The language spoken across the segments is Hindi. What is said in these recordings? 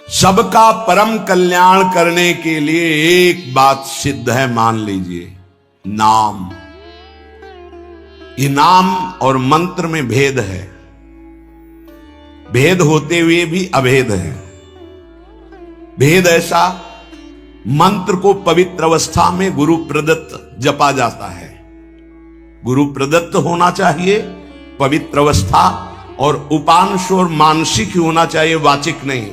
सबका परम कल्याण करने के लिए एक बात सिद्ध है, मान लीजिए, नाम। ये नाम और मंत्र में भेद है, भेद होते हुए भी अभेद है। भेद ऐसा, मंत्र को पवित्र अवस्था में गुरु प्रदत्त जपा जाता है, गुरु प्रदत्त होना चाहिए, पवित्र अवस्था, और उपांश और मानसिक ही होना चाहिए, वाचिक नहीं।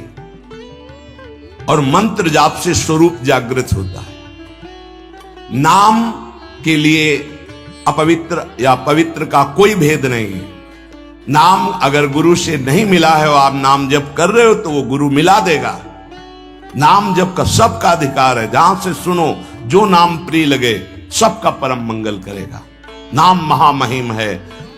और मंत्र जाप से स्वरूप जागृत होता है। नाम के लिए अपवित्र या पवित्र का कोई भेद नहीं है। नाम अगर गुरु से नहीं मिला है और आप नाम जप कर रहे हो तो वो गुरु मिला देगा। नाम जप का सबका अधिकार है, जहां से सुनो जो नाम प्रिय लगे सबका परम मंगल करेगा। नाम महामहिम है,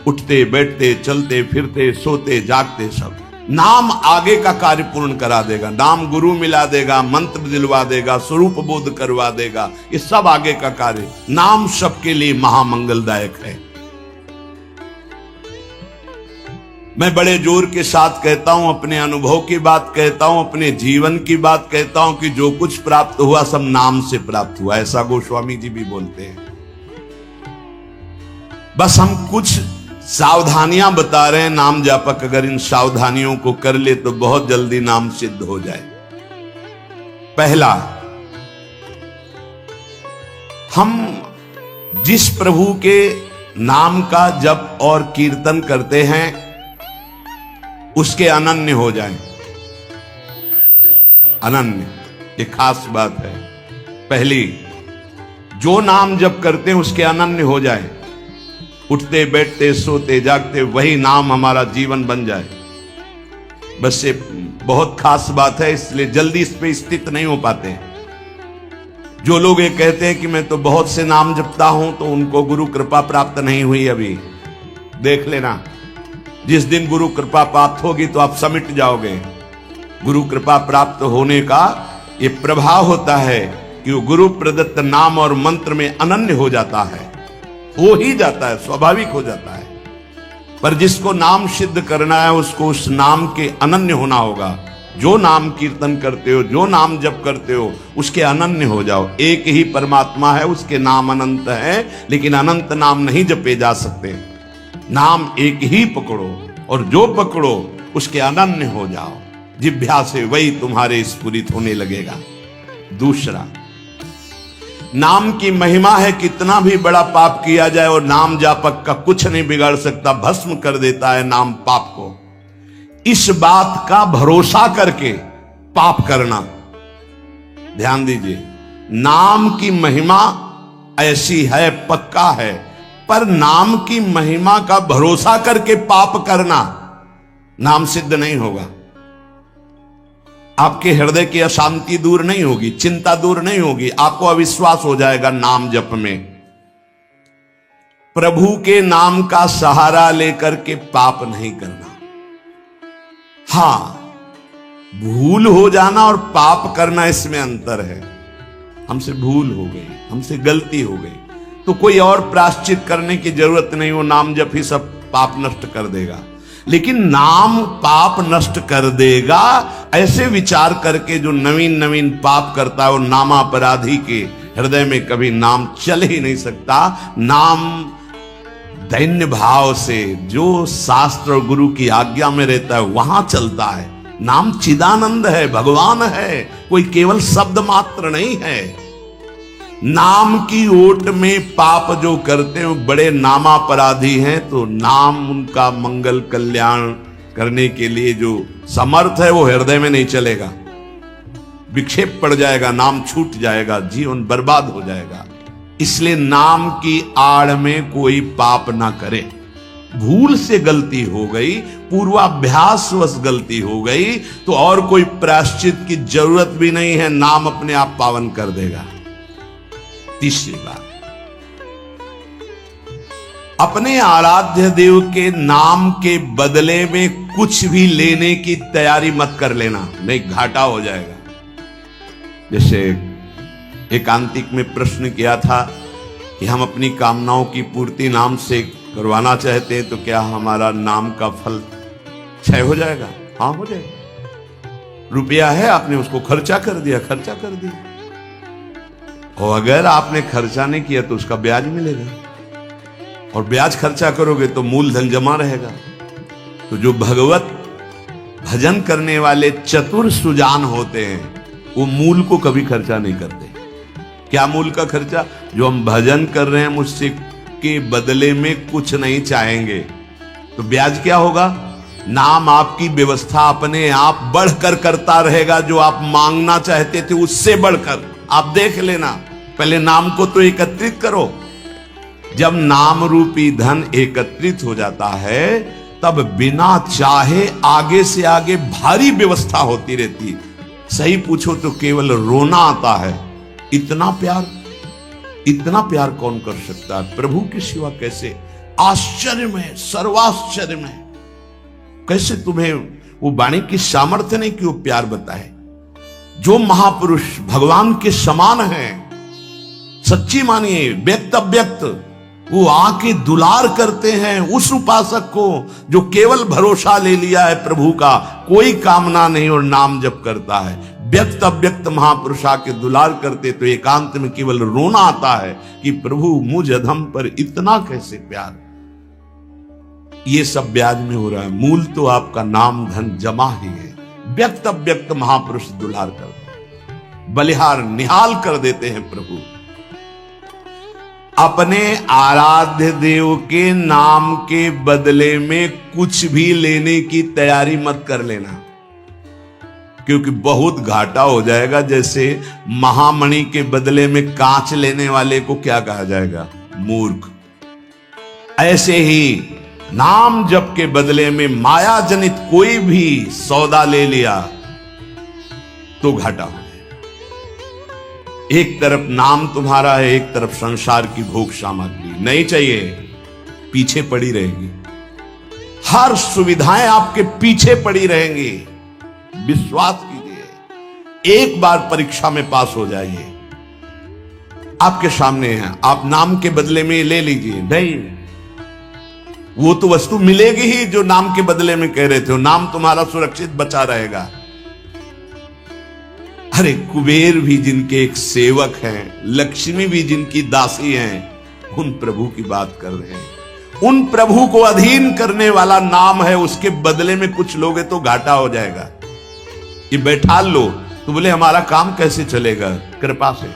उठते बैठते चलते फिरते सोते जागते सब। नाम आगे का कार्य पूर्ण करा देगा। नाम गुरु मिला देगा, मंत्र दिलवा देगा, स्वरूप बोध करवा देगा, ये सब आगे का कार्य। नाम सबके लिए महामंगलदायक है। मैं बड़े जोर के साथ कहता हूं, अपने अनुभव की बात कहता हूं, अपने जीवन की बात कहता हूं कि जो कुछ प्राप्त हुआ सब नाम से प्राप्त हुआ। ऐसा गोस्वामी जी भी बोलते हैं। बस हम कुछ सावधानियां बता रहे हैं। नाम जापक अगर इन सावधानियों को कर ले तो बहुत जल्दी नाम सिद्ध हो जाए। पहला, हम जिस प्रभु के नाम का जप और कीर्तन करते हैं उसके अनन्य हो जाएं। अनन्य, ये खास बात है। पहली, जो नाम जप करते हैं उसके अनन्य हो जाए। उठते बैठते सोते जागते वही नाम हमारा जीवन बन जाए। बस ये बहुत खास बात है, इसलिए जल्दी इस पे स्थित नहीं हो पाते। जो लोग ये कहते हैं कि मैं तो बहुत से नाम जपता हूं, तो उनको गुरु कृपा प्राप्त नहीं हुई अभी। देख लेना, जिस दिन गुरु कृपा प्राप्त होगी तो आप समिट जाओगे। गुरु कृपा प्राप्त होने का ये प्रभाव होता है कि वो गुरु प्रदत्त नाम और मंत्र में अनन्य हो जाता है, हो ही जाता है, स्वाभाविक हो जाता है। पर जिसको नाम सिद्ध करना है उसको उस नाम के अनन्य होना होगा। जो नाम कीर्तन करते हो, जो नाम जप करते हो, उसके अनन्य हो जाओ। एक ही परमात्मा है, उसके नाम अनंत है, लेकिन अनंत नाम नहीं जपे जा सकते। नाम एक ही पकड़ो और जो पकड़ो उसके अनन्य हो जाओ। जिह्वा से वही तुम्हारे स्फुरित होने लगेगा। दूसरा, नाम की महिमा है, कितना भी बड़ा पाप किया जाए और नाम जापक का कुछ नहीं बिगाड़ सकता, भस्म कर देता है नाम पाप को। इस बात का भरोसा करके पाप करना, ध्यान दीजिए, नाम की महिमा ऐसी है, पक्का है, पर नाम की महिमा का भरोसा करके पाप करना नाम सिद्ध नहीं होगा। आपके हृदय की अशांति दूर नहीं होगी, चिंता दूर नहीं होगी, आपको अविश्वास हो जाएगा नाम जप में। प्रभु के नाम का सहारा लेकर के पाप नहीं करना। हां, भूल हो जाना और पाप करना, इसमें अंतर है। हमसे भूल हो गई, हमसे गलती हो गई, तो कोई और प्रायश्चित करने की जरूरत नहीं, वो नाम जप ही सब पाप नष्ट कर देगा। लेकिन नाम पाप नष्ट कर देगा, ऐसे विचार करके जो नवीन नवीन पाप करता है वो नामापराधी के हृदय में कभी नाम चल ही नहीं सकता। नाम दैन्य भाव से जो शास्त्र और गुरु की आज्ञा में रहता है वहां चलता है। नाम चिदानंद है, भगवान है, कोई केवल शब्द मात्र नहीं है। नाम की ओट में पाप जो करते हैं वो बड़े नामापराधी हैं, तो नाम उनका मंगल कल्याण करने के लिए जो समर्थ है वो हृदय में नहीं चलेगा, विक्षेप पड़ जाएगा, नाम छूट जाएगा, जीवन बर्बाद हो जाएगा। इसलिए नाम की आड़ में कोई पाप ना करे। भूल से गलती हो गई, पूर्वाभ्यासवश गलती हो गई, तो और कोई प्रायश्चित की जरूरत भी नहीं है, नाम अपने आप पावन कर देगा। तीसरी बात, अपने आराध्य देव के नाम के बदले में कुछ भी लेने की तैयारी मत कर लेना, नहीं घाटा हो जाएगा। जैसे एकांतिक में प्रश्न किया था कि हम अपनी कामनाओं की पूर्ति नाम से करवाना चाहते हैं, तो क्या हमारा नाम का फल क्षय हो जाएगा? हाँ, हो जाएगा। रुपया है, आपने उसको खर्चा कर दिया। और अगर आपने खर्चा नहीं किया तो उसका ब्याज मिलेगा, और ब्याज खर्चा करोगे तो मूलधन जमा रहेगा। तो जो भगवत भजन करने वाले चतुर सुजान होते हैं वो मूल को कभी खर्चा नहीं करते। क्या मूल का खर्चा? जो हम भजन कर रहे हैं मुझसे के बदले में कुछ नहीं चाहेंगे, तो ब्याज क्या होगा? नाम आपकी व्यवस्था अपने आप बढ़कर करता रहेगा। जो आप मांगना चाहते थे उससे बढ़कर। आप देख लेना, पहले नाम को तो एकत्रित करो। जब नाम रूपी धन एकत्रित हो जाता है तब बिना चाहे आगे से आगे भारी व्यवस्था होती रहती। सही पूछो तो केवल रोना आता है। इतना प्यार कौन कर सकता है? प्रभु की सिवा कैसे? आश्चर्य में, सर्वाश्चर्य में। कैसे तुम्हें वो वाणी की सामर्थ्य नहीं कि वो प्यार बताए? जो महापुरुष भगवान के समान हैं, सच्ची मानिए, व्यक्त अव्यक्त, वो आके दुलार करते हैं उस उपासक को जो केवल भरोसा ले लिया है प्रभु का, कोई कामना नहीं और नाम जप करता है। व्यक्त अव्यक्त महापुरुष आके दुलार करते तो एकांत में केवल रोना आता है कि प्रभु मुझ अधम पर इतना कैसे प्यार। ये सब ब्याज में हो रहा है। मूल तो आपका नाम धन जमा ही है। व्यक्त अव्यक्त महापुरुष दुलार करते, बलिहार निहाल कर देते हैं प्रभु। अपने आराध्य देव के नाम के बदले में कुछ भी लेने की तैयारी मत कर लेना, क्योंकि बहुत घाटा हो जाएगा। जैसे महामणि के बदले में कांच लेने वाले को क्या कहा जाएगा? मूर्ख। ऐसे ही नाम जप के बदले में माया जनित कोई भी सौदा ले लिया तो घाटा हो जाएगा। एक तरफ नाम तुम्हारा है, एक तरफ संसार की भोग सामग्री नहीं चाहिए, पीछे पड़ी रहेगी। हर सुविधाएं आपके पीछे पड़ी रहेंगी। विश्वास कीजिए, एक बार परीक्षा में पास हो जाइए। आपके सामने है, आप नाम के बदले में ले लीजिए। नहीं, वो तो वस्तु मिलेगी ही जो नाम के बदले में कह रहे थे। नाम तुम्हारा सुरक्षित बचा रहेगा। अरे कुबेर भी जिनके एक सेवक हैं, लक्ष्मी भी जिनकी दासी हैं, उन प्रभु की बात कर रहे हैं। उन प्रभु को अधीन करने वाला नाम है, उसके बदले में कुछ लोगे तो घाटा हो जाएगा। ये बैठा लो तो बोले हमारा काम कैसे चलेगा? कृपा से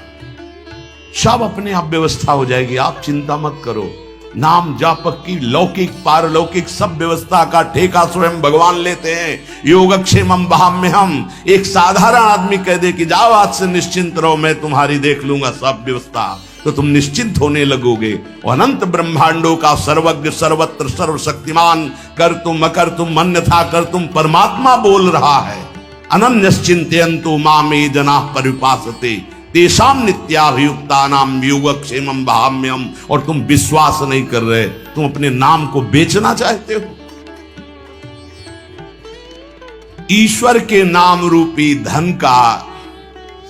सब अपने आप व्यवस्था हो जाएगी, आप चिंता मत करो। नाम जापक की लौकिक पारलौकिक सब व्यवस्था का ठेका स्वयं भगवान लेते हैं। योगक्षेमम वहाम्यहम। एक साधारण आदमी कह दे कि जाओ आज से निश्चिंत रहो, मैं तुम्हारी देख लूंगा सब व्यवस्था, तो तुम निश्चिंत होने लगोगे। अनंत ब्रह्मांडों का सर्वज्ञ सर्वत्र सर्वशक्तिमान कर तुम अकर तुम अन्यथा कर तुम परमात्मा बोल रहा है। अनन्यश्चिन्तयन्तु मामे जनाः परिपासते तेषां नित्याभियुक्तानां योगक्षेमं वहाम्यहम्। और तुम विश्वास नहीं कर रहे, तुम अपने नाम को बेचना चाहते हो। ईश्वर के नाम रूपी धन का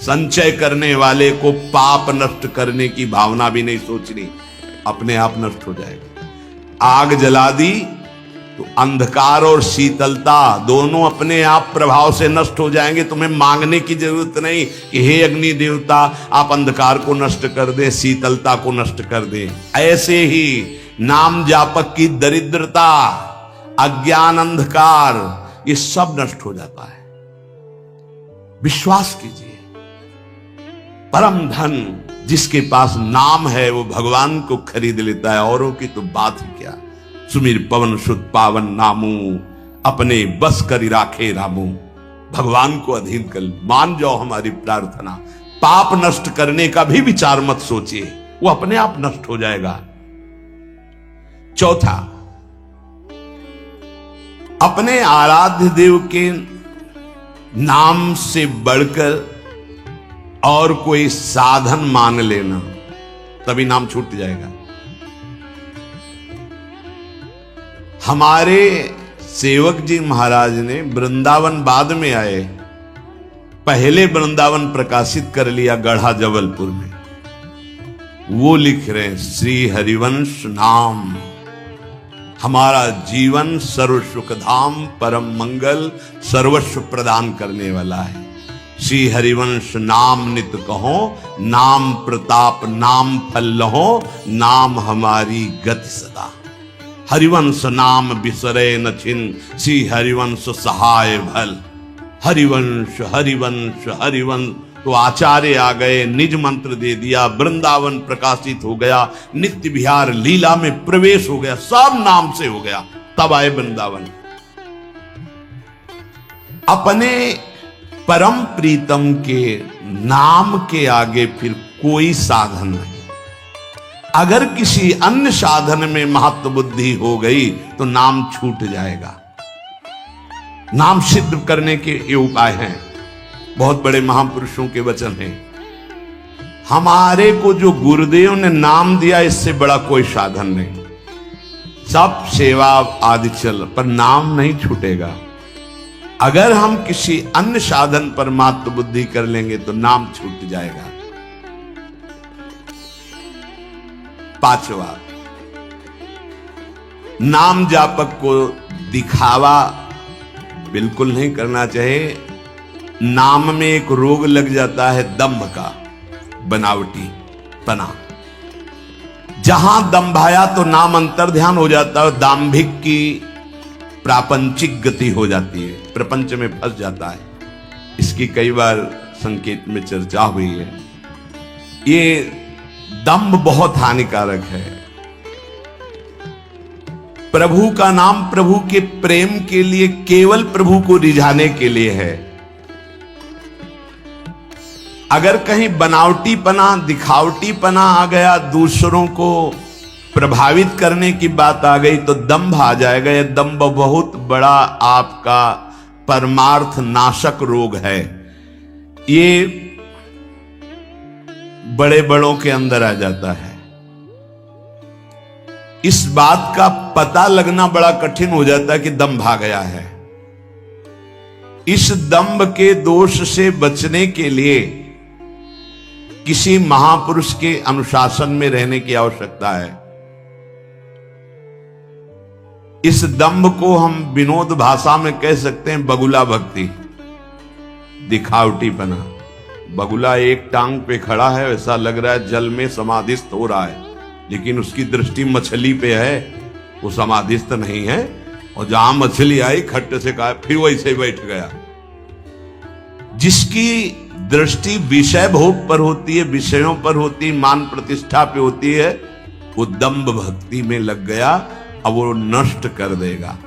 संचय करने वाले को पाप नष्ट करने की भावना भी नहीं सोचनी, अपने आप नष्ट हो जाएगा। आग जला दी तो अंधकार और शीतलता दोनों अपने आप प्रभाव से नष्ट हो जाएंगे। तुम्हें मांगने की जरूरत नहीं कि हे अग्नि देवता आप अंधकार को नष्ट कर दे, शीतलता को नष्ट कर दे। ऐसे ही नाम जापक की दरिद्रता, अज्ञान, अंधकार, ये सब नष्ट हो जाता है। विश्वास कीजिए, परम धन जिसके पास नाम है वो भगवान को खरीद लेता है, औरों की तो बात ही क्या। सुमिर पवन सुत पावन नामू, अपने बस करी राखे रामू। भगवान को अधीन कर, मान जाओ हमारी प्रार्थना। पाप नष्ट करने का भी विचार मत सोचिए, वो अपने आप नष्ट हो जाएगा। चौथा, अपने आराध्य देव के नाम से बढ़कर और कोई साधन मान लेना, तभी नाम छूट जाएगा। हमारे सेवक जी महाराज ने वृंदावन बाद में आए, पहले वृंदावन प्रकाशित कर लिया गढ़ा जबलपुर में। वो लिख रहे हैं श्री हरिवंश नाम हमारा जीवन सर्व सुख धाम परम मंगल सर्वस्व प्रदान करने वाला है। श्री हरिवंश नाम नित कहो, नाम प्रताप नाम फल लहो, नाम हमारी गति सदा। हरिवंश नाम बिसरे न छिन, श्री हरिवंश सहाय भल। हरिवंश हरिवंश हरिवंश। तो आचार्य आ गए, निज मंत्र दे दिया, वृंदावन प्रकाशित हो गया, नित्य विहार लीला में प्रवेश हो गया, सब नाम से हो गया। तब आए वृंदावन। अपने परम प्रीतम के नाम के आगे फिर कोई साधन नहीं। अगर किसी अन्य साधन में महत्व बुद्धि हो गई तो नाम छूट जाएगा। नाम सिद्ध करने के ये उपाय हैं, बहुत बड़े महापुरुषों के वचन हैं। हमारे को जो गुरुदेव ने नाम दिया, इससे बड़ा कोई साधन नहीं। सब सेवा आदि चल, पर नाम नहीं छूटेगा। अगर हम किसी अन्य साधन पर मात्र बुद्धि कर लेंगे तो नाम छूट जाएगा। पांचवा, नाम जापक को दिखावा बिल्कुल नहीं करना चाहिए। नाम में एक रोग लग जाता है दंभ का, बनावटी पना। जहां दंभ आया तो नाम अंतर ध्यान हो जाता है, दाम्भिक की प्रापंचिक गति हो जाती है, प्रपंच में फंस जाता है। इसकी कई बार संकेत में चर्चा हुई है। ये दंभ बहुत हानिकारक है। प्रभु का नाम प्रभु के प्रेम के लिए, केवल प्रभु को रिझाने के लिए है। अगर कहीं बनावटीपना दिखावटीपना आ गया, दूसरों को प्रभावित करने की बात आ गई तो दंभ आ जाएगा। यह दंभ बहुत बड़ा आपका परमार्थ नाशक रोग है। ये बड़े बड़ों के अंदर आ जाता है। इस बात का पता लगना बड़ा कठिन हो जाता है कि दंभ आ गया है। इस दंभ के दोष से बचने के लिए किसी महापुरुष के अनुशासन में रहने की आवश्यकता है। इस दंभ को हम विनोद भाषा में कह सकते हैं बगुला भक्ति, दिखावटीपना। बगुला एक टांग पे खड़ा है, ऐसा लग रहा है जल में समाधिस्थ हो रहा है, लेकिन उसकी दृष्टि मछली पे है, वो समाधिस्थ नहीं है। और जहां मछली आई खट्टे से कहा, फिर वैसे बैठ गया। जिसकी दृष्टि विषय भोग पर होती है, विषयों पर होती है, मान प्रतिष्ठा पे होती है, वो दंभ भक्ति में लग गया। अब वो नष्ट कर देगा।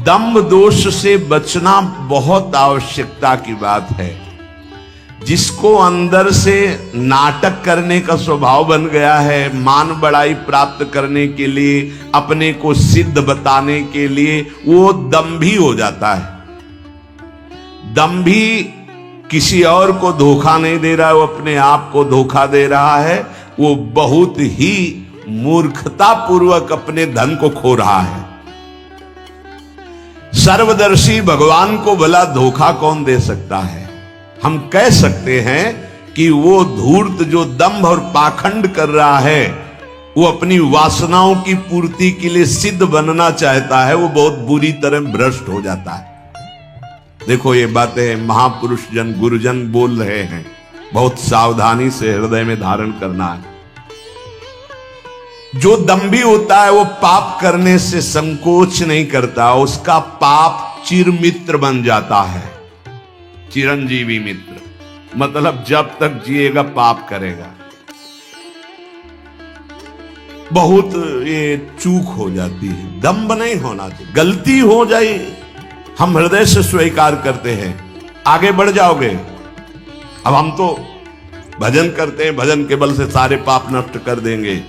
दंभ दोष से बचना बहुत आवश्यकता की बात है। जिसको अंदर से नाटक करने का स्वभाव बन गया है, मान बड़ाई प्राप्त करने के लिए, अपने को सिद्ध बताने के लिए, वो दंभी हो जाता है। दंभी किसी और को धोखा नहीं दे रहा है, वो अपने आप को धोखा दे रहा है। वो बहुत ही मूर्खता पूर्वक अपने धन को खो रहा है। सर्वदर्शी भगवान को भला धोखा कौन दे सकता है? हम कह सकते हैं कि वो धूर्त जो दंभ और पाखंड कर रहा है, वो अपनी वासनाओं की पूर्ति के लिए सिद्ध बनना चाहता है, वो बहुत बुरी तरह भ्रष्ट हो जाता है। देखो ये बातें महापुरुष जन गुरुजन बोल रहे हैं, बहुत सावधानी से हृदय में धारण करना है। जो दंभी होता है वो पाप करने से संकोच नहीं करता, उसका पाप चिर मित्र बन जाता है, चिरंजीवी मित्र। मतलब जब तक जिएगा पाप करेगा। बहुत ये चूक हो जाती है, दंभ नहीं होना चाहिए। गलती हो जाए हम हृदय से स्वीकार करते हैं, आगे बढ़ जाओगे। अब हम तो भजन करते हैं, भजन के बल से सारे पाप नष्ट कर देंगे,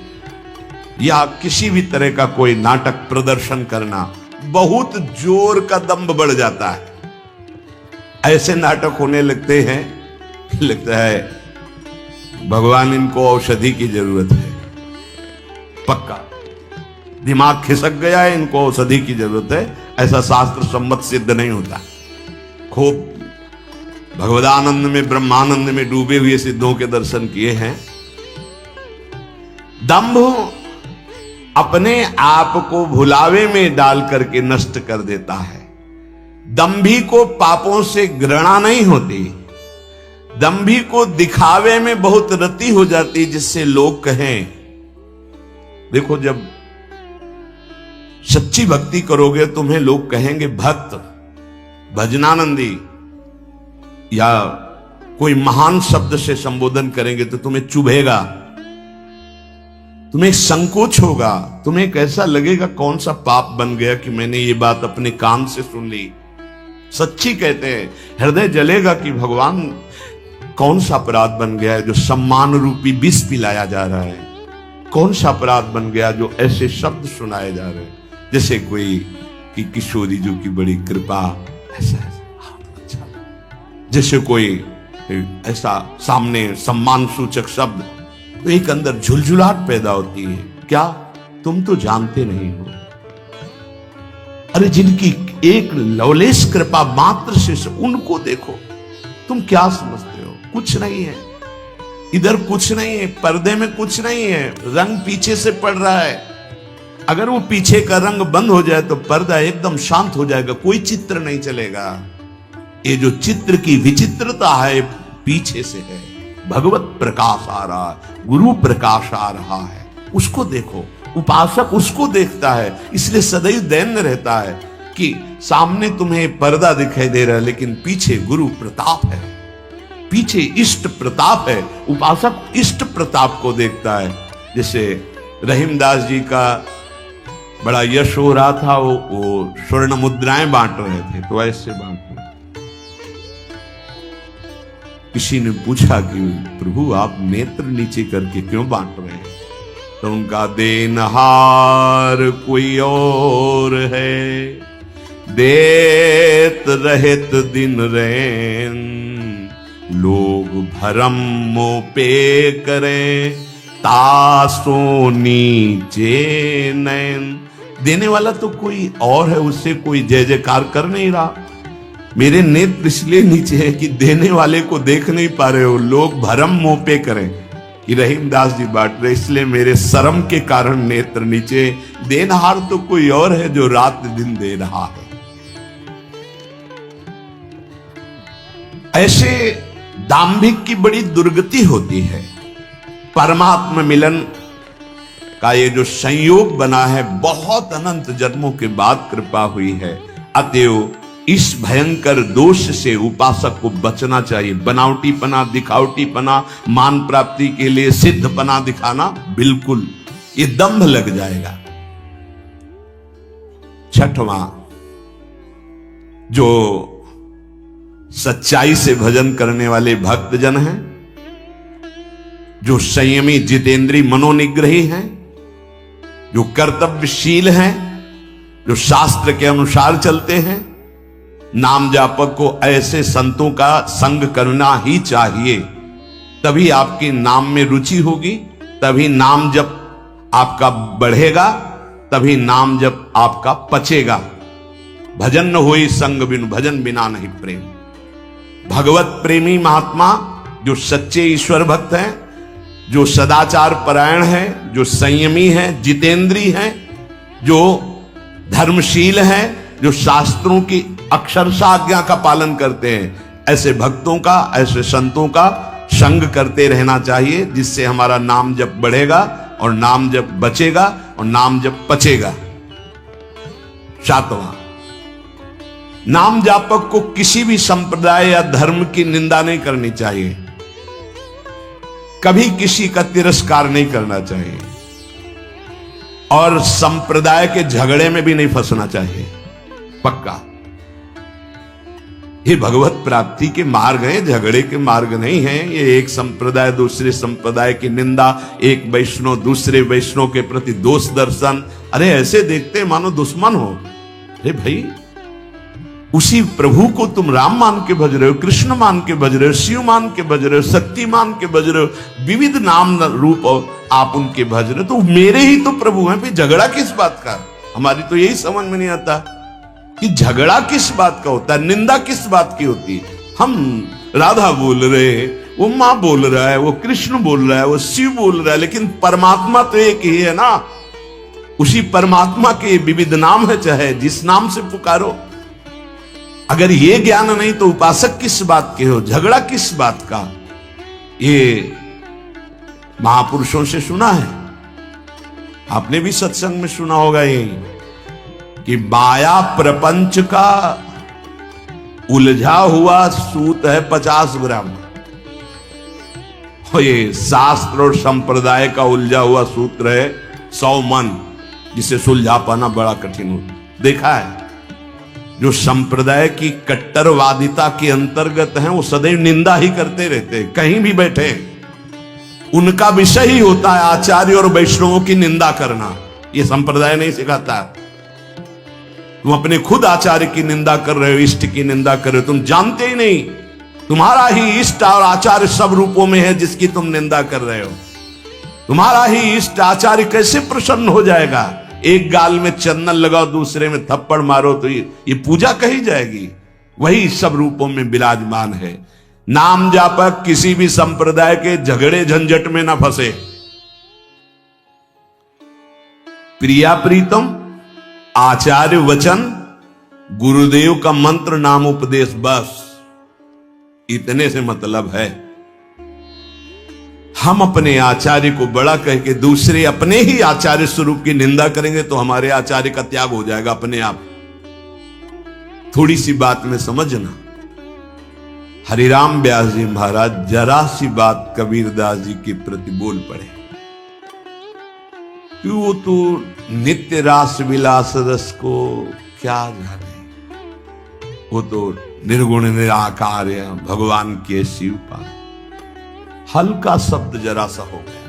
या किसी भी तरह का कोई नाटक प्रदर्शन करना, बहुत जोर का दंभ बढ़ जाता है। ऐसे नाटक होने लगते हैं, लगता है भगवान इनको औषधि की जरूरत है। पक्का दिमाग खिसक गया है, इनको औषधि की जरूरत है। ऐसा शास्त्र सम्मत सिद्ध नहीं होता। खूब भगवदानंद में ब्रह्मानंद में डूबे हुए सिद्धों के दर्शन किए हैं। दंभ अपने आप को भुलावे में डाल करके नष्ट कर देता है। दंभी को पापों से घृणा नहीं होती, दंभी को दिखावे में बहुत रति हो जाती, जिससे लोग कहें। देखो, जब सच्ची भक्ति करोगे तुम्हें लोग कहेंगे भक्त, भजनानंदी या कोई महान शब्द से संबोधन करेंगे तो तुम्हें चुभेगा, तुम्हें संकोच होगा, तुम्हें कैसा लगेगा कौन सा पाप बन गया कि मैंने ये बात अपने कान से सुन ली। सच्ची कहते हैं, हृदय जलेगा कि भगवान कौन सा अपराध बन गया है जो सम्मान रूपी विष पिलाया जा रहा है, कौन सा अपराध बन गया जो ऐसे शब्द सुनाए जा रहे हैं, जैसे कोई कि किशोरी जी की बड़ी कृपा, ऐसा अच्छा, जैसे कोई ऐसा सामने सम्मान सूचक शब्द, तो एक अंदर झुलझुलाहट पैदा होती है। क्या तुम तो जानते नहीं हो? अरे जिनकी एक लवलेश कृपा मात्र से उनको देखो, तुम क्या समझते हो? कुछ नहीं है, इधर कुछ नहीं है, पर्दे में कुछ नहीं है, रंग पीछे से पड़ रहा है। अगर वो पीछे का रंग बंद हो जाए तो पर्दा एकदम शांत हो जाएगा, कोई चित्र नहीं चलेगा। ये जो चित्र की विचित्रता है पीछे से है। भगवत प्रकाश आ रहा है, गुरु प्रकाश आ रहा है, उसको देखो। उपासक उसको देखता है, इसलिए सदैव दैन्य रहता है कि सामने तुम्हें पर्दा दिखाई दे रहा है लेकिन पीछे गुरु प्रताप है, पीछे इष्ट प्रताप है। उपासक इष्ट प्रताप को देखता है। जैसे रहीमदास जी का बड़ा यश हो रहा था, वो स्वर्ण मुद्राएं बांट रहे थे, तो ऐसे बांट रहे। किसी ने पूछा कि प्रभु आप नेत्र नीचे करके क्यों बांट रहे हैं? तो उनका देनहार कोई और है, देत रहत दिन रैन, लोग भरम मोह पे करें, तासो नीचे नैन। देने वाला तो कोई और है, उससे कोई जय जयकार कर नहीं रहा। मेरे नेत्र इसलिए नीचे है कि देने वाले को देख नहीं पा रहे हो, लोग भरम मोह पे करें कि रहीमदास जी बांट रहे, इसलिए मेरे शर्म के कारण नेत्र नीचे। देनहार तो कोई और है जो रात दिन दे रहा है। ऐसे दाम्भिक की बड़ी दुर्गति होती है। परमात्मा मिलन का ये जो संयोग बना है, बहुत अनंत जन्मों के बाद कृपा हुई है। अतएव इस भयंकर दोष से उपासक को बचना चाहिए। बनावटीपना, दिखावटीपना, मान प्राप्ति के लिए सिद्धपना दिखाना, बिल्कुल ये दंभ लग जाएगा। छठवां, जो सच्चाई से भजन करने वाले भक्तजन हैं, जो संयमी जितेंद्री मनोनिग्रही हैं, जो कर्तव्यशील हैं, जो शास्त्र के अनुसार चलते हैं, नाम जापक को ऐसे संतों का संग करना ही चाहिए। तभी आपकी नाम में रुचि होगी, तभी नाम जप आपका बढ़ेगा, तभी नाम जप आपका पचेगा। भजन न होई संग बिनु, भजन बिना नहीं प्रेम। भगवत प्रेमी महात्मा जो सच्चे ईश्वर भक्त हैं, जो सदाचार परायण हैं, जो संयमी हैं, जितेंद्री हैं, जो धर्मशील हैं, जो शास्त्रों की अक्षरशः आज्ञा का पालन करते हैं, ऐसे भक्तों का, ऐसे संतों का संग करते रहना चाहिए, जिससे हमारा नाम जप बढ़ेगा और नाम जप बचेगा और नाम जप पचेगा। सातवां, नाम जापक को किसी भी संप्रदाय या धर्म की निंदा नहीं करनी चाहिए, कभी किसी का तिरस्कार नहीं करना चाहिए और संप्रदाय के झगड़े में भी नहीं फंसना चाहिए। पक्का ये भगवत प्राप्ति के मार्ग हैं, झगड़े के मार्ग नहीं हैं। ये एक संप्रदाय दूसरे संप्रदाय की निंदा, एक वैष्णव दूसरे वैष्णव के प्रति दोष दर्शन, अरे ऐसे देखते मानो दुश्मन हो। अरे भाई, उसी प्रभु को तुम राम मान के भज रहे हो, कृष्ण मान के भज रहे हो, शिव मान के भज रहे हो, शक्ति मान के भज रहे हो, विविध नाम रूप आप उनके भज रहे हो, तो मेरे ही तो प्रभु हैं, फिर झगड़ा किस बात का? हमारी तो यही समझ में नहीं आता कि झगड़ा किस बात का होता है, निंदा किस बात की होती है। हम राधा बोल रहे हैं, वो माँ बोल रहा है, वो कृष्ण बोल रहा है, वो शिव बोल रहा है, लेकिन परमात्मा तो एक ही है ना। उसी परमात्मा के विविध नाम है, चाहे जिस नाम से पुकारो। अगर ये ज्ञान नहीं तो उपासक किस बात के हो, झगड़ा किस बात का। ये महापुरुषों से सुना है, आपने भी सत्संग में सुना होगा ये कि माया प्रपंच का उलझा हुआ सूत है 50 ग्राम, और ये शास्त्र और संप्रदाय का उलझा हुआ सूत्र है 100 मन, जिसे सुलझा पाना बड़ा कठिन होता। देखा है, जो संप्रदाय की कट्टरवादिता के अंतर्गत हैं वो सदैव निंदा ही करते रहते हैं, कहीं भी बैठे उनका विषय ही होता है आचार्य और वैष्णवों की निंदा करना। ये संप्रदाय नहीं सिखाता। तुम अपने खुद आचार्य की निंदा कर रहे हो, इष्ट की निंदा कर रहे हो, तुम जानते ही नहीं तुम्हारा ही इष्ट और आचार्य सब रूपों में है जिसकी तुम निंदा कर रहे हो। तुम्हारा ही इष्ट आचार्य कैसे प्रसन्न हो जाएगा? एक गाल में चंदन लगाओ, दूसरे में थप्पड़ मारो तो ये पूजा कही जाएगी। वही सब रूपों में विराजमान है। नाम जापक किसी भी संप्रदाय के झगड़े झंझट में ना फंसे। प्रिया प्रीतम, आचार्य वचन, गुरुदेव का मंत्र, नाम उपदेश, बस इतने से मतलब है। हम अपने आचार्य को बड़ा कह के दूसरे अपने ही आचार्य स्वरूप की निंदा करेंगे तो हमारे आचार्य का त्याग हो जाएगा अपने आप। थोड़ी सी बात में समझना। हरिराम व्यास जी महाराज जरा सी बात कबीरदास जी के प्रति बोल पड़े, क्यों तो नित्य रास विलास रस को क्या जाने, वो तो निर्गुण निराकार भगवान के शिव पार। हल्का शब्द जरा सा हो गया,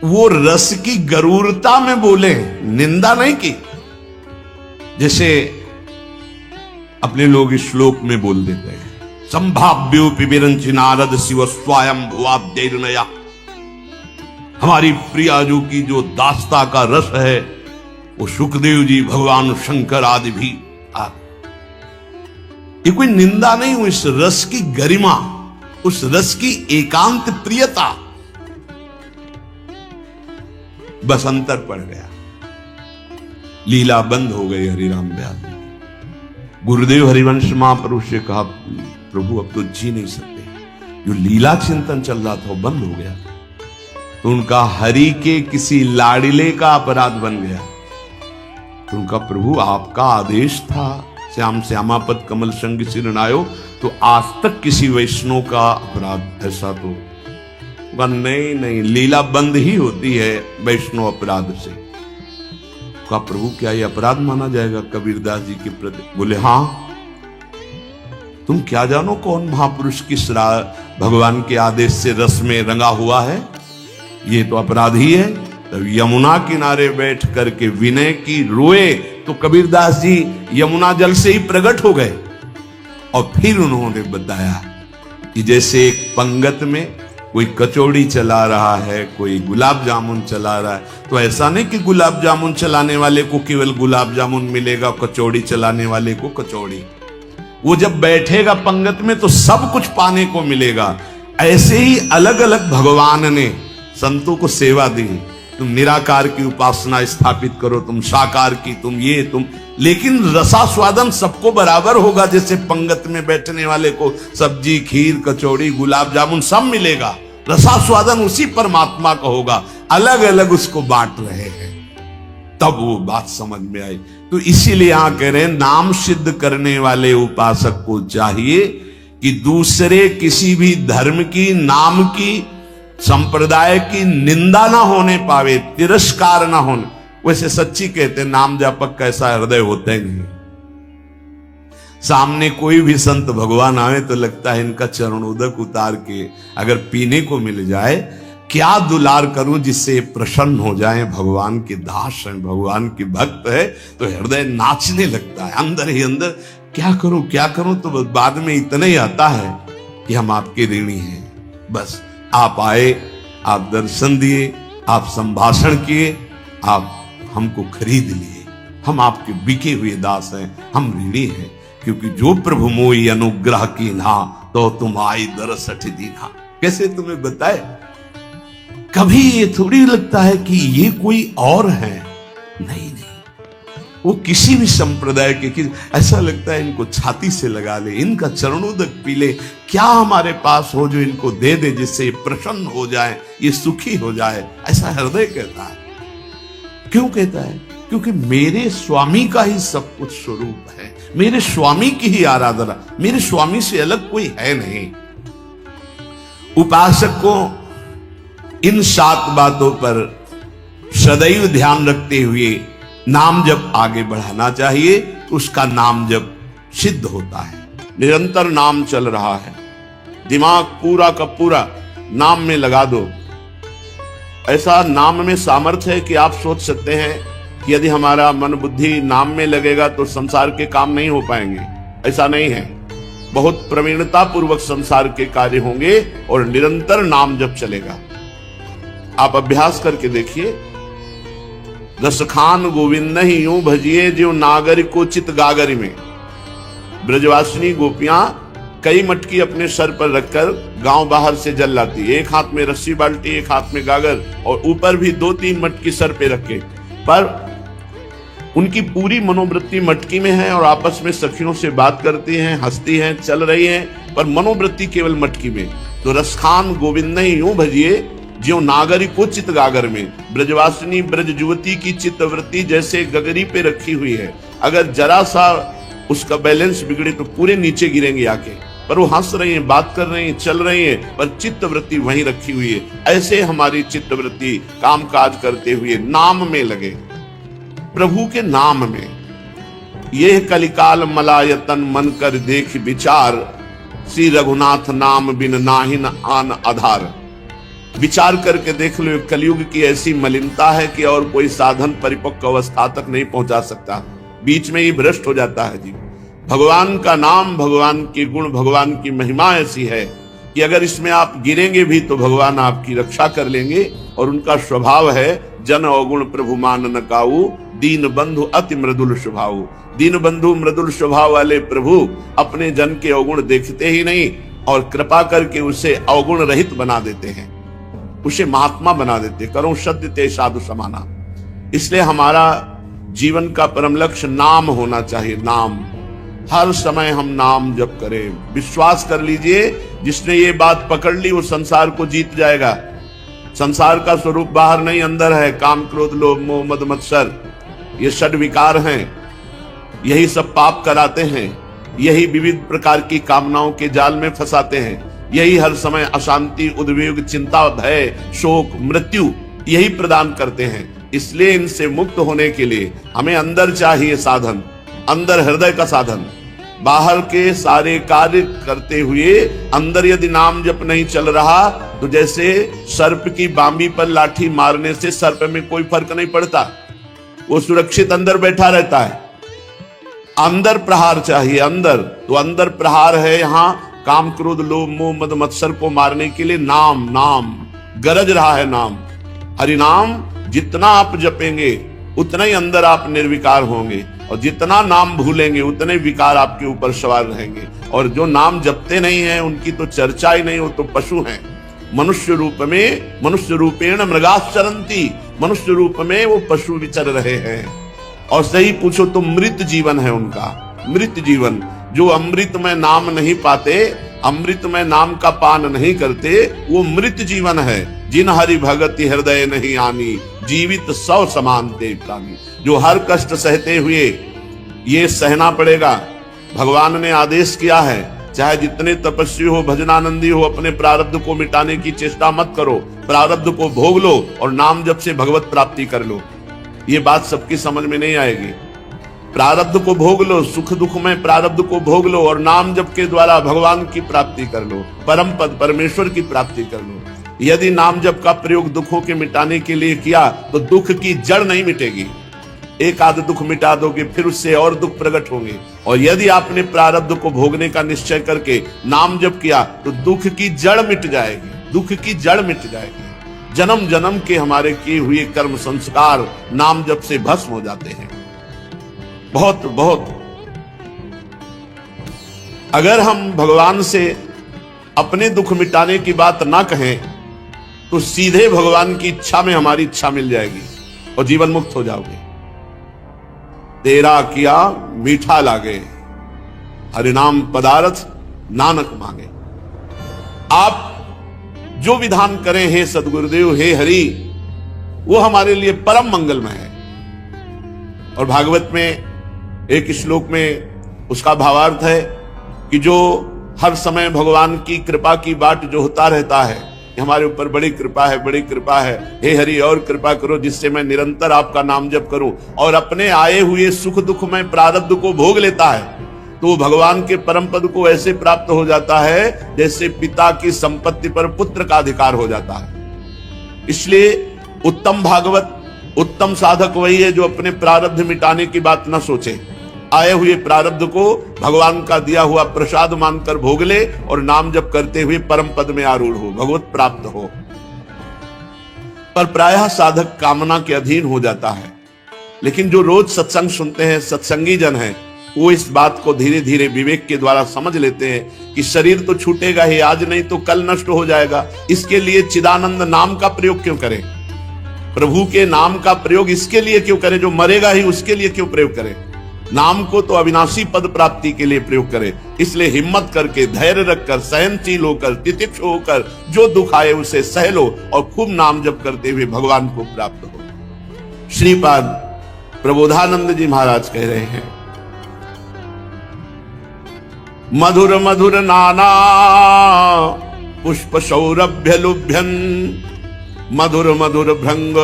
वो रस की गरूरता में बोले, निंदा नहीं की। जैसे अपने लोग इस श्लोक में बोल देते हैं, संभाव्योपि विरंचि नारद शिव स्वयं भुवाब्दैर्नया। हमारी प्रिया जो की जो दास्ता का रस है वो सुखदेव जी, भगवान शंकर आदि भी। ये कोई निंदा नहीं, उस रस की गरिमा, उस रस की एकांत प्रियता, बस अंतर पड़ गया। लीला बंद हो गई हरिराम व्यास जी। गुरुदेव हरिवंश महापुरुष से कहा, प्रभु अब तो जी नहीं सकते, जो लीला चिंतन चल रहा था वो बंद हो गया। तो उनका हरि के किसी लाडिले का अपराध बन गया। तो उनका, प्रभु आपका आदेश था श्याम श्यामापद कमल संग सिरनायो, तो आज तक किसी वैष्णव का अपराध ऐसा तो नहीं, नहीं, लीला बंद ही होती है वैष्णव अपराध से। कहा, प्रभु क्या ये अपराध माना जाएगा कबीरदास जी के प्रति? बोले हाँ। तुम क्या जानो कौन महापुरुष किस भगवान के आदेश से रस में रंगा हुआ है, ये तो अपराध ही है। तब यमुना किनारे बैठ करके विनय की रोए तो कबीरदास जी यमुना जल से ही प्रकट हो गए। और फिर उन्होंने बताया कि जैसे एक पंगत में कोई कचौड़ी चला रहा है, कोई गुलाब जामुन चला रहा है, तो ऐसा नहीं कि गुलाब जामुन चलाने वाले को केवल गुलाब जामुन मिलेगा, कचौड़ी चलाने वाले को कचौड़ी। वो जब बैठेगा पंगत में तो सब कुछ पाने को मिलेगा। ऐसे ही अलग अलग भगवान ने संतों को सेवा दी। तुम निराकार की उपासना स्थापित करो, तुम साकार की, तुम ये तुम, लेकिन रसास्वादन सबको बराबर होगा। जैसे पंगत में बैठने वाले को सब्जी, खीर, कचौड़ी, गुलाब जामुन सब मिलेगा, रसास्वादन उसी परमात्मा का होगा। अलग अलग उसको बांट रहे हैं, तब वो बात समझ में आई। तो इसीलिए यहां कह रहे हैं, नाम सिद्ध करने वाले उपासक को चाहिए कि दूसरे किसी भी धर्म की, नाम की, संप्रदाय की निंदा ना होने पावे, तिरस्कार ना होने। वैसे सच्ची कहते, नाम जापक कैसा हृदय होते नहीं। सामने कोई भी संत भगवान आवे तो लगता है इनका चरणोदक उतार के अगर पीने को मिल जाए, क्या दुलार करूं जिससे प्रसन्न हो जाए। भगवान के दास हैं, भगवान के भक्त है, तो हृदय नाचने लगता है अंदर ही अंदर। क्या करूं क्या करूं, तो बाद में इतना ही आता है कि हम आपके ऋणी हैं। बस आप आए, आप दर्शन दिए, आप संभाषण किए, आप हमको खरीद लिए, हम आपके बिके हुए दास हैं, हम ऋणी हैं। क्योंकि जो प्रभु मोई अनुग्रह की ना, तो तुम आई दरसठ दीना। कैसे तुम्हें बताए, कभी ये थोड़ी लगता है कि ये कोई और है, नहीं नहीं, वो किसी भी संप्रदाय के ऐसा लगता है इनको छाती से लगा ले, इनका चरणोदक पी ले, क्या हमारे पास हो जो इनको दे दे जिससे ये प्रसन्न हो जाए, ये सुखी हो जाए, ऐसा हृदय कहता है। क्यों कहता है? क्योंकि मेरे स्वामी का ही सब कुछ स्वरूप है, मेरे स्वामी की ही आराधना, मेरे स्वामी से अलग कोई है नहीं। उपासक को इन 7 बातों पर सदैव ध्यान रखते हुए नाम जप आगे बढ़ाना चाहिए, उसका नाम जप सिद्ध होता है। निरंतर नाम चल रहा है, दिमाग पूरा का पूरा नाम में लगा दो। ऐसा नाम में सामर्थ्य है कि आप सोच सकते हैं कि यदि हमारा मन बुद्धि नाम में लगेगा तो संसार के काम नहीं हो पाएंगे। ऐसा नहीं है, बहुत प्रवीणता पूर्वक संसार के कार्य होंगे और निरंतर नाम जप चलेगा। आप अभ्यास करके देखिए, रस खान गोविंद ही यूं भजिए जो नागर को चित गागर में। ब्रजवासिनी गोपियां कई मटकी अपने सर पर रखकर गांव बाहर से जल लाती, एक हाथ में रस्सी बाल्टी, एक हाथ में गागर, और ऊपर भी 2-3 मटकी सर पे रखे, पर उनकी पूरी मनोवृत्ति मटकी में है और आपस में सखियों से बात करती हैं, हंसती हैं, चल रही हैं, पर मनोवृत्ति केवल मटकी में। तो रसखान गोविंद ही यूं भजिए ज्यो नागरी को चित गागर में। ब्रजवासिनी ब्रज युवती की चित्तवृत्ति जैसे गगरी पे रखी हुई है, अगर जरा सा उसका बैलेंस बिगड़े तो पूरे नीचे गिरेंगे आके, पर वो हंस रही हैं, बात कर रही हैं, चल रही हैं, पर चित्तवृत्ति वहीं रखी हुई है। ऐसे हमारी चित्तवृत्ति काम काज करते हुए नाम में लगे, प्रभु के नाम में। यह कलिकाल मलायतन मन कर देख विचार, श्री रघुनाथ नाम बिन नाहिन आन आधार। विचार करके देख लो, कलयुग की ऐसी मलिनता है कि और कोई साधन परिपक्व अवस्था तक नहीं पहुंचा सकता, बीच में ही भ्रष्ट हो जाता है जी। भगवान का नाम, भगवान के गुण, भगवान की महिमा ऐसी है कि अगर इसमें आप गिरेंगे भी तो भगवान आपकी रक्षा कर लेंगे। और उनका स्वभाव है जन अवगुण प्रभु मान न काऊ, दीन बंधु अति मृदुल स्वभाव। दीन बंधु मृदुल स्वभाव वाले प्रभु अपने जन के अवगुण देखते ही नहीं और कृपा करके उसे अवगुण रहित बना देते हैं, उसे महात्मा बना देते। करो सत्य ते साधु समाना। इसलिए हमारा जीवन का परम लक्ष्य नाम होना चाहिए। नाम, हर समय हम नाम जप करें। विश्वास कर लीजिए, जिसने ये बात पकड़ ली वो संसार को जीत जाएगा। संसार का स्वरूप बाहर नहीं, अंदर है। काम क्रोध लोभ मोह मद मत्सर, ये षड विकार हैं, यही सब पाप कराते हैं, यही विविध प्रकार की कामनाओं के जाल में फंसाते हैं, यही हर समय अशांति, उद्वेग, चिंता, भय, शोक, मृत्यु यही प्रदान करते हैं। इसलिए इनसे मुक्त होने के लिए हमें अंदर चाहिए साधन, अंदर हृदय का साधन। बाहर के सारे कार्य करते हुए अंदर यदि नाम जप नहीं चल रहा तो जैसे सर्प की बांबी पर लाठी मारने से सर्प में कोई फर्क नहीं पड़ता, वो सुरक्षित अंदर बैठा रहता है। अंदर प्रहार चाहिए, अंदर। तो अंदर प्रहार है यहाँ काम क्रोध लोभ मोह मद मत्सर को मारने के लिए नाम। नाम गरज रहा है, नाम हरि नाम जितना आप जपेंगे उतना ही अंदर आप निर्विकार होंगे, और जितना नाम भूलेंगे उतने विकार आपके ऊपर सवार रहेंगे। और जो नाम जपते नहीं है उनकी तो चर्चा ही नहीं, वो तो पशु हैं। मनुष्य रूप में, मनुष्य रूपेण मृगाश्चरन्ति, मनुष्य रूप में वो पशु विचर रहे हैं। और सही पूछो तो मृत जीवन है उनका, मृत जीवन। जो अमृत में नाम नहीं पाते, अमृत में नाम का पान नहीं करते, वो मृत जीवन है। जिन हरि भगति हृदय नहीं आनी, जीवित 100 समान ते प्राणी। जो हर कष्ट सहते हुए ये सहना पड़ेगा, भगवान ने आदेश किया है, चाहे जितने तपस्वी हो, भजनानंदी हो, अपने प्रारब्ध को मिटाने की चेष्टा मत करो, प्रारब्ध को भोग लो और नाम जप से भगवत प्राप्ति कर लो। ये बात सबकी समझ में नहीं आएगी। प्रारब्ध को भोग लो, सुख दुख में प्रारब्ध को भोग लो और नाम जप के द्वारा भगवान की प्राप्ति कर लो, परम पद परमेश्वर की प्राप्ति कर लो। यदि नाम जप का प्रयोग दुखों के मिटाने के लिए किया तो दुख की जड़ नहीं मिटेगी। एक आध दुख मिटा दोगे फिर उससे और दुख प्रकट होंगे। और यदि आपने प्रारब्ध को भोगने का निश्चय करके नाम जप किया तो दुख की जड़ मिट जाएगी, दुख की जड़ मिट जाएगी। जन्म जन्म के हमारे किए हुए कर्म संस्कार नाम जप से भस्म हो जाते हैं। बहुत बहुत अगर हम भगवान से अपने दुख मिटाने की बात ना कहें तो सीधे भगवान की इच्छा में हमारी इच्छा मिल जाएगी और जीवन मुक्त हो जाओगे। तेरा किया मीठा लागे, हरिनाम पदार्थ नानक मांगे। आप जो विधान करें हे सदगुरुदेव, हे हरि, वो हमारे लिए परम मंगलमय है। और भागवत में एक श्लोक में उसका भावार्थ है कि जो हर समय भगवान की कृपा की बाट जो होता रहता है, हमारे ऊपर बड़ी कृपा है, बड़ी कृपा है, हे हरि और कृपा करो जिससे मैं निरंतर आपका नाम जप करूं, और अपने आए हुए सुख दुख में प्रारब्ध को भोग लेता है, तो भगवान के परम पद को ऐसे प्राप्त हो जाता है जैसे पिता की संपत्ति पर पुत्र का अधिकार हो जाता है। इसलिए उत्तम भागवत, उत्तम साधक वही है जो अपने प्रारब्ध मिटाने की बात न सोचे, आए हुए प्रारब्ध को भगवान का दिया हुआ प्रसाद मानकर भोग ले और नाम जप करते हुए परम पद में आरूढ़ हो, भगवत प्राप्त हो। पर प्रायः साधक कामना के अधीन हो जाता है। लेकिन जो रोज सत्संग सुनते हैं, सत्संगी जन हैं, वो इस बात को धीरे धीरे विवेक के द्वारा समझ लेते हैं कि शरीर तो छूटेगा ही, आज नहीं तो कल नष्ट हो जाएगा। इसके लिए चिदानंद नाम का प्रयोग क्यों करें? प्रभु के नाम का प्रयोग इसके लिए क्यों करें? जो मरेगा ही उसके लिए क्यों प्रयोग करें? नाम को तो अविनाशी पद प्राप्ति के लिए प्रयोग करें। इसलिए हिम्मत करके, धैर्य रखकर, सहनशील होकर, तितिक्ष होकर जो दुख आए उसे सह लो और खूब नाम जप करते हुए भगवान को प्राप्त हो। श्रीपाद प्रबोधानंद जी महाराज कह रहे हैं, मधुर मधुर नाना पुष्प सौरभ्य लुभ्यन, मधुर मधुर भृंग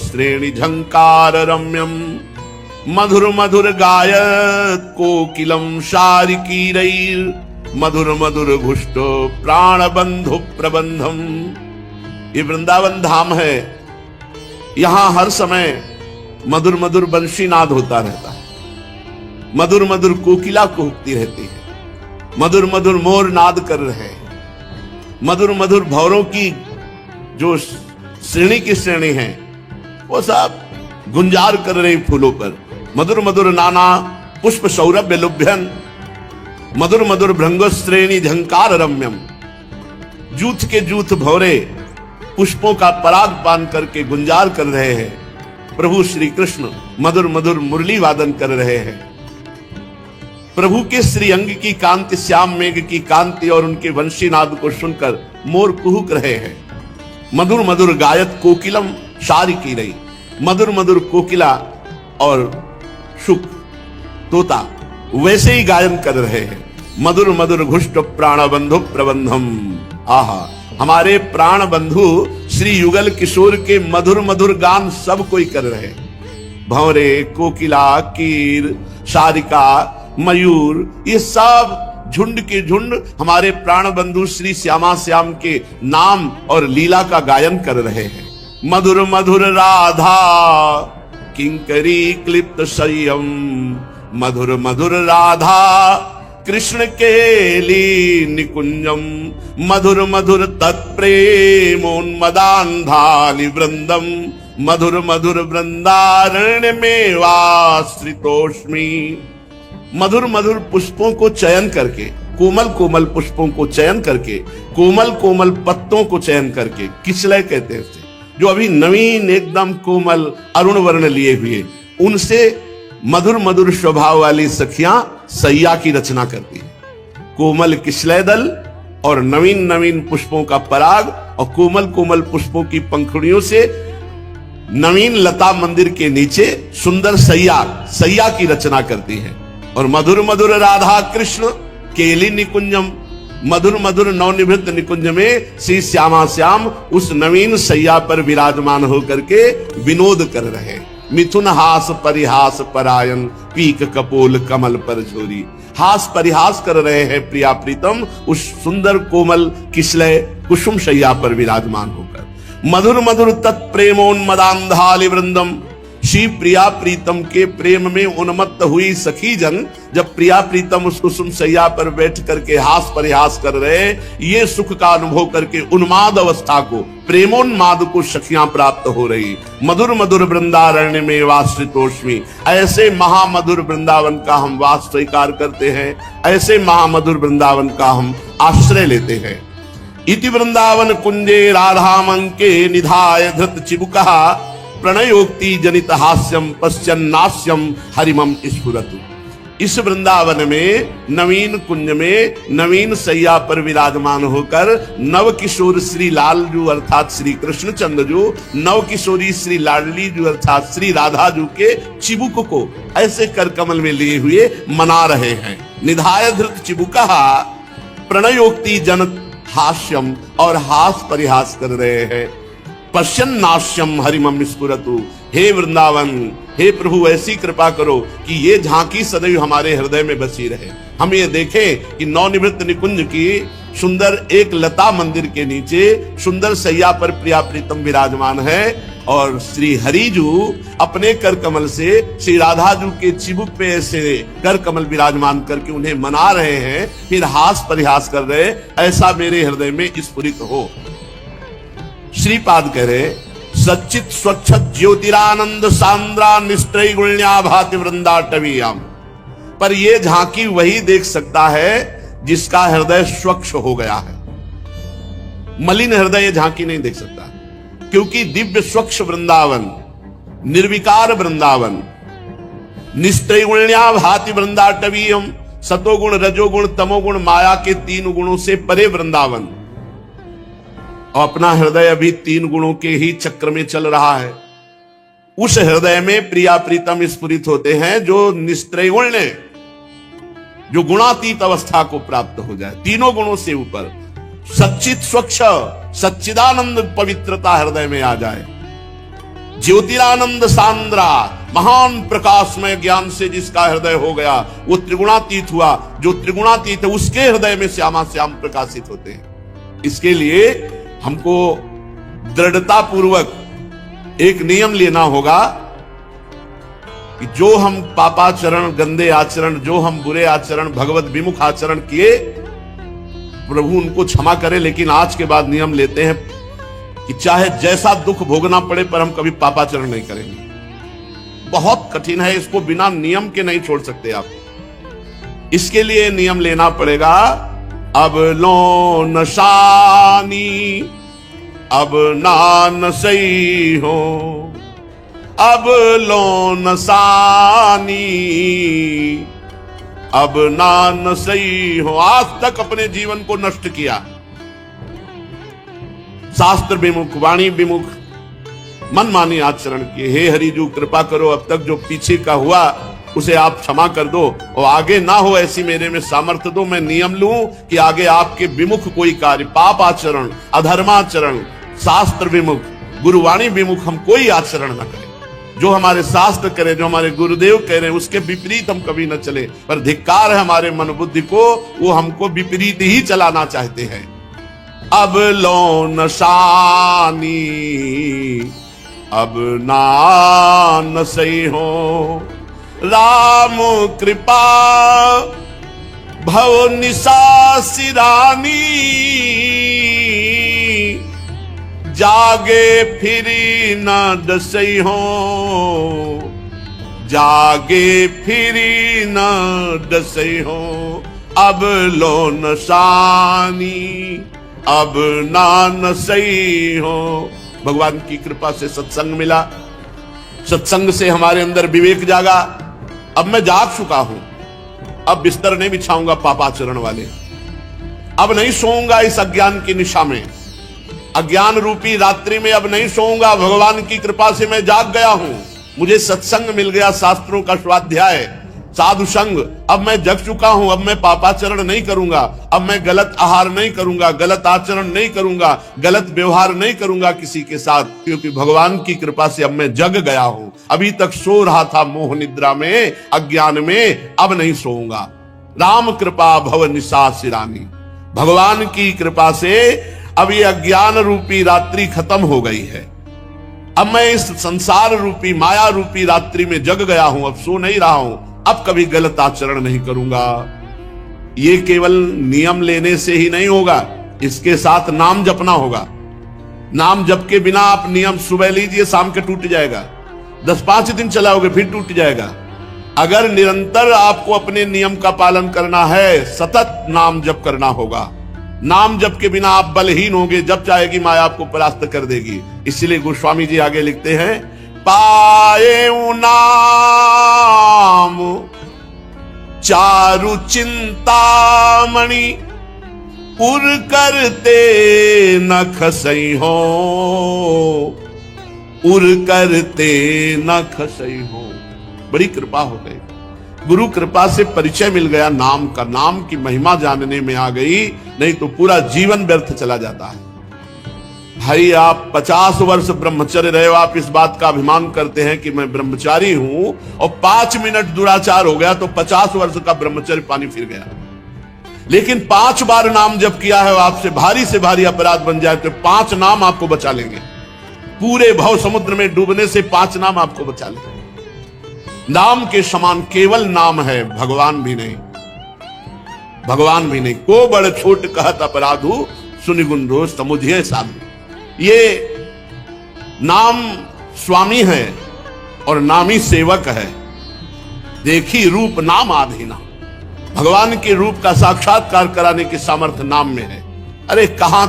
श्रेणी झंकार रम्यम, मधुर मधुर गायत कोकिलम शारिकीरैर, मधुर मधुर घुष्ट प्राण बंधु प्रबंधम। ये वृंदावन धाम है, यहां हर समय मधुर मधुर बंशी नाद होता रहता है, मधुर मधुर कोकिला कूकती रहती है, मधुर मधुर मोर नाद कर रहे हैं, मधुर मधुर भौरों की जो श्रेणी की श्रेणी है वो सब गुंजार कर रहे फूलों पर। मधुर मधुर नाना पुष्प सौरभ्य लुभ्यन, मधुर मधुर भृंग श्रेणी झंकार रम्यम। जूथ के जूथ भौरे पुष्पों का पराग पान करके गुंजार कर रहे हैं। प्रभु श्री कृष्ण मधुर मधुर मुरली वादन कर रहे हैं। प्रभु के श्री अंग की कांति, श्याम मेघ की कांति और उनके वंशी नाद को सुनकर मोर कुहुक रहे हैं। मधुर मधुर गायत कोकिलम शारिकीरैर, मधुर मधुर कोकिला और शुक तोता वैसे ही गायन कर रहे हैं। मधुर मधुर घुष्ट प्राण बंधु प्रबंधम। आहा, हमारे प्राण बंधु श्री युगल किशोर के मधुर मधुर गान सब कोई कर रहे हैं। भंवरे, कोकिला, कीर, शारिका, मयूर, ये सब झुंड के झुंड हमारे प्राण बंधु श्री श्यामा श्याम के नाम और लीला का गायन कर रहे हैं। मधुर मधुर राधा किंकरी क्लिप्त संयम, मधुर मधुर राधा कृष्ण केली निकुंजम, मधुर मधुर तत्प्रेमोन्मदान्धालि वृंदम, मधुर मधुर वृंदारण्य में वाश्रितोष्मी। मधुर मधुर पुष्पों को चयन करके, कोमल कोमल पुष्पों को चयन करके, कोमल कोमल पत्तों को चयन करके, किसलय कहते हैं उसे, जो अभी नवीन एकदम कोमल अरुण वर्ण लिए हुए, उनसे मधुर मधुर स्वभाव वाली सखियां सैया की रचना करती है। कोमल किसलय दल और नवीन नवीन पुष्पों का पराग और कोमल कोमल पुष्पों की पंखुड़ियों से नवीन लता मंदिर के नीचे सुंदर सैया की रचना करती है। और मधुर मधुर राधा कृष्ण केली निकुंजम, मधुर मधुर नवनिवृत्त निकुंज में श्री श्यामा श्याम उस नवीन सैया पर विराजमान होकर के विनोद कर रहे। मिथुन हास परिहास परायण, पीक कपोल कमल पर झोरी। हास परिहास कर रहे हैं प्रिया प्रीतम उस सुंदर कोमल किसलय कुसुम शैया पर विराजमान होकर। मधुर मधुर तत्प्रेमोन्मदान्धालि वृंदम। श्री प्रिया प्रीतम के प्रेम में उन्मत्त हुई सखी जन जब प्रिया प्रीतम उस कुसुम शैया पर बैठ करके हास परिहास कर रहे, ये सुख का अनुभव करके उन्माद अवस्था को, प्रेमोन्माद को सखियां प्राप्त हो रही। मधुर मधुर वृंदारण्य में वाश्रितोष्मी। ऐसे महामधुर वृंदावन का हम वास स्वीकार करते हैं, ऐसे महामधुर वृंदावन का हम आश्रय लेते हैं। इति वृंदावन कुंजे राधामंके निधाय धृत चिबुकः प्रणयोक्ति जनित हास्यम पश्चन्नास्यम हरिमम स्फुरतु। इस वृंदावन में नवीन कुंज में नवीन सैया पर विराजमान होकर नव किशोर श्री लालजू अर्थात श्री कृष्णचंद्र जू, नव किशोरी श्री लाडली जू अर्थात श्री राधा जू के चिबुक को ऐसे कर कमल में लिए हुए मना रहे हैं। निधाय धृत चिबुकः प्रणयोक्ति जनत हास्यम और हास परिहास कर रहे हैं। पश्यन्नास्यम हरिमम स्फुरतु। हे वृंदावन, हे प्रभु ऐसी कृपा करो कि ये झांकी सदैव हमारे हृदय में बसी रहे। हम ये देखें कि नवनिवृत्त निकुंज की सुंदर एक लता मंदिर के नीचे सुंदर सैया पर प्रिया प्रीतम विराजमान है और श्री हरिजू अपने कर कमल से श्री राधा जू के चिबुक पे ऐसे कर कमल विराजमान करके उन्हें मना रहे हैं, फिर हास परिहास कर रहे, ऐसा मेरे हृदय में स्फुरित हो। श्रीपाद कह रहे सच्चित स्वच्छ ज्योतिरानंद सांद्रा निष्ठय गुण्या भाति वृंदाटवीयाम। पर यह झांकी वही देख सकता है जिसका हृदय स्वच्छ हो गया है। मलिन हृदय ये झांकी नहीं देख सकता, क्योंकि दिव्य स्वच्छ वृंदावन, निर्विकार वृंदावन, निष्ठय गुण्या भाति वृंदाटवीयम, सतोगुण रजोगुण तमोगुण माया के 3 गुणों से परे वृंदावन। और अपना हृदय अभी 3 गुणों के ही चक्र में चल रहा है। उस हृदय में प्रिया प्रीतम स्फुरित होते हैं जो निस्त्रैगुण्य, जो गुणातीत अवस्था को प्राप्त हो जाए, 3 गुणों से ऊपर सच्चित स्वच्छ सच्चिदानंद पवित्रता हृदय में आ जाए। ज्योतिरानंद सांद्रा, महान प्रकाशमय ज्ञान से जिसका हृदय हो गया वो त्रिगुणातीत हुआ। जो त्रिगुणातीत है उसके हृदय में श्यामा श्याम प्रकाशित होते हैं। इसके लिए हमको दृढ़ता पूर्वक एक नियम लेना होगा कि जो हम पापाचरण, गंदे आचरण, जो हम बुरे आचरण, भगवत विमुख आचरण किए, प्रभु उनको क्षमा करे, लेकिन आज के बाद नियम लेते हैं कि चाहे जैसा दुख भोगना पड़े पर हम कभी पापाचरण नहीं करेंगे। बहुत कठिन है, इसको बिना नियम के नहीं छोड़ सकते आप। इसके लिए नियम लेना पड़ेगा। अब लो नशानी अब नान सही हो, अब लो नसानी अब नान सही हो। आज तक अपने जीवन को नष्ट किया, शास्त्र विमुख, वाणी विमुख, मनमानी आचरण किए। हे हरिजू कृपा करो, अब तक जो पीछे का हुआ उसे आप क्षमा कर दो और आगे ना हो ऐसी मेरे में सामर्थ्य दो। मैं नियम लूं कि आगे आपके विमुख कोई कार्य, पाप आचरण, अधर्माचरण, शास्त्र विमुख, गुरुवाणी विमुख हम कोई आचरण न करें। जो हमारे शास्त्र करें, जो हमारे गुरुदेव कह रहे हैं उसके विपरीत हम कभी न चले। पर धिक्कार है हमारे मन बुद्धि को, वो हमको विपरीत ही चलाना चाहते हैं। अब लो नशानी अब नान सही हो, राम कृपा भव निशा सिरानी, जागे फिरी न दसई हो, जागे फिरी न दसई हो। अब लो नशानी अब नान सही हो। भगवान की कृपा से सत्संग मिला, सत्संग से हमारे अंदर विवेक जागा। अब मैं जाग चुका हूं, अब बिस्तर नहीं बिछाऊंगा पापाचरण वाले, अब नहीं सोऊंगा इस अज्ञान की निशा में, अज्ञान रूपी रात्रि में अब नहीं सोऊंगा। भगवान की कृपा से मैं जाग गया हूं, मुझे सत्संग मिल गया, शास्त्रों का स्वाध्याय, साधु संग। अब मैं जग चुका हूं, अब मैं पापाचरण नहीं करूंगा, अब मैं गलत आहार नहीं करूंगा, गलत आचरण नहीं करूंगा, गलत व्यवहार नहीं करूंगा किसी के साथ, क्योंकि भगवान की कृपा से अब मैं जग गया हूं। अभी तक सो रहा था मोह निद्रा में, अज्ञान में, अब नहीं सोऊंगा। राम कृपा भव निशा सिरानी। भगवान की कृपा से अब ये अज्ञान रूपी रात्रि खत्म हो गई है। अब मैं इस संसार रूपी माया रूपी रात्रि में जग गया हूं, अब सो नहीं रहा हूं, अब कभी गलत आचरण नहीं करूंगा। ये केवल नियम लेने से ही नहीं होगा, इसके साथ नाम जपना होगा। नाम जप के बिना आप नियम सुबह लीजिए, शाम के टूट जाएगा, 10-5 दिन चलाओगे फिर टूट जाएगा। अगर निरंतर आपको अपने नियम का पालन करना है, सतत नाम जप करना होगा। नाम जप के बिना आप बलहीन होंगे, जब चाहेगी माया आपको परास्त कर देगी। इसलिए गोस्वामी जी आगे लिखते हैं, पाए नाम चारु चिंतामणि, उर करते न खसई हो, उर करते न खसई हो। बड़ी कृपा हो गई, गुरु कृपा से परिचय मिल गया नाम का, नाम की महिमा जानने में आ गई, नहीं तो पूरा जीवन व्यर्थ चला जाता है। भाई आप 50 वर्ष ब्रह्मचर्य रहे हो, आप इस बात का अभिमान करते हैं कि मैं ब्रह्मचारी हूं, और 5 मिनट दुराचार हो गया तो 50 वर्ष का ब्रह्मचर्य पानी फिर गया। लेकिन 5 बार नाम जप किया है, आपसे भारी से भारी अपराध बन जाए तो 5 नाम आपको बचा लेंगे। पूरे भव समुद्र में डूबने से 5 नाम आपको बचा लेंगे। नाम के समान केवल नाम है, भगवान भी नहीं, भगवान भी नहीं। को बड़ छोट कहत अपराधु, सुनि गुण दोष समुझिए साधु। ये नाम स्वामी है और नामी सेवक है। देखी रूप नाम आधीना, भगवान के रूप का साक्षात्कार कराने की सामर्थ्य नाम में है। अरे कहां